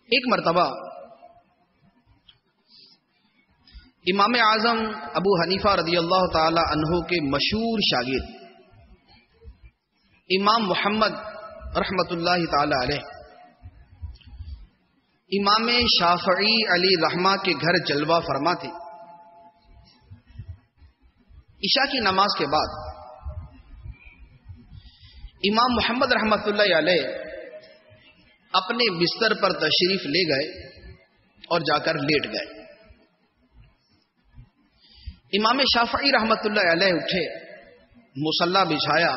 ایک مرتبہ امام اعظم ابو حنیفہ رضی اللہ تعالی عنہ کے مشہور شاگرد امام محمد رحمت اللہ تعالی علیہ امام شافعی علی رحمہ کے گھر جلوہ فرما تھے۔ عشاء کی نماز کے بعد امام محمد رحمت اللہ علیہ اپنے بستر پر تشریف لے گئے اور جا کر لیٹ گئے۔ امام شافعی رحمت اللہ علیہ اٹھے، مصلی بچھایا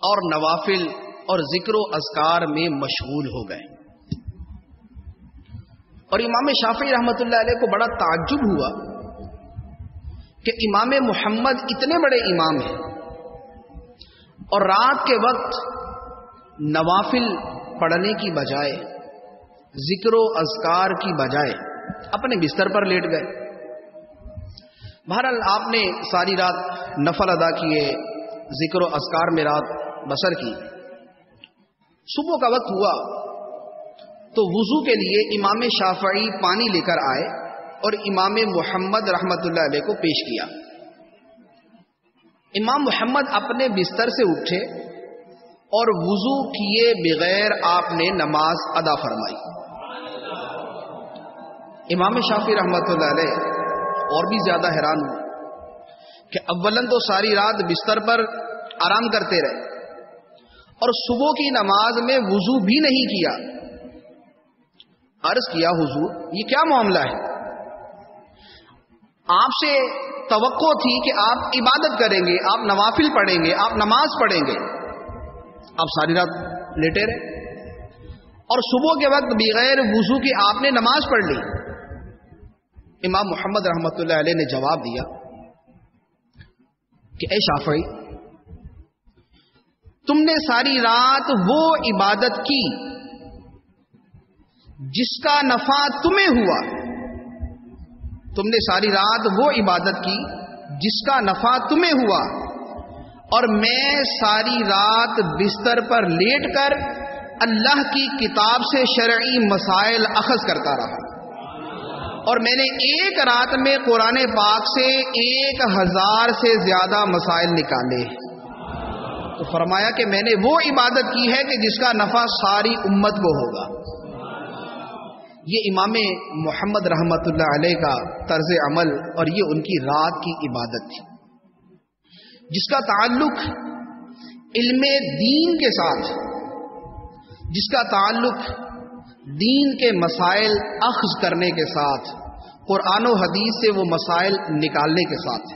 اور نوافل اور ذکر و اذکار میں مشغول ہو گئے۔ اور امام شافعی رحمت اللہ علیہ کو بڑا تعجب ہوا کہ امام محمد اتنے بڑے امام ہیں اور رات کے وقت نوافل پڑھنے کی بجائے، ذکر و اذکار کی بجائے اپنے بستر پر لیٹ گئے۔ بہرحال آپ نے ساری رات نفل ادا کیے، ذکر و اذکار میں رات بسر کی۔ صبح کا وقت ہوا تو وضو کے لیے امام شافعی پانی لے کر آئے اور امام محمد رحمت اللہ علیہ کو پیش کیا۔ امام محمد اپنے بستر سے اٹھے اور وضو کیے بغیر آپ نے نماز ادا فرمائی۔ امام شافعی رحمت اللہ علیہ اور بھی زیادہ حیران ہوئے کہ اولاً تو ساری رات بستر پر آرام کرتے رہے اور صبح کی نماز میں وضو بھی نہیں کیا۔ عرض کیا حضور یہ کیا معاملہ ہے؟ آپ سے توقع تھی کہ آپ عبادت کریں گے، آپ نوافل پڑھیں گے، آپ نماز پڑھیں گے، آپ ساری رات لیٹے رہے اور صبح کے وقت بغیر وضو کے آپ نے نماز پڑھ لی۔ امام محمد رحمت اللہ علیہ نے جواب دیا کہ اے شافعی، تم نے ساری رات وہ عبادت کی جس کا نفع تمہیں ہوا، تم نے ساری رات وہ عبادت کی جس کا نفع تمہیں ہوا، اور میں ساری رات بستر پر لیٹ کر اللہ کی کتاب سے شرعی مسائل اخذ کرتا رہا، اور میں نے ایک رات میں قرآن پاک سے 1000 سے زیادہ مسائل نکالے۔ تو فرمایا کہ میں نے وہ عبادت کی ہے کہ جس کا نفع ساری امت کو ہوگا۔ یہ امام محمد رحمت اللہ علیہ کا طرز عمل اور یہ ان کی رات کی عبادت تھی، جس کا تعلق علم دین کے ساتھ، جس کا تعلق دین کے مسائل اخذ کرنے کے ساتھ، قرآن و حدیث سے وہ مسائل نکالنے کے ساتھ۔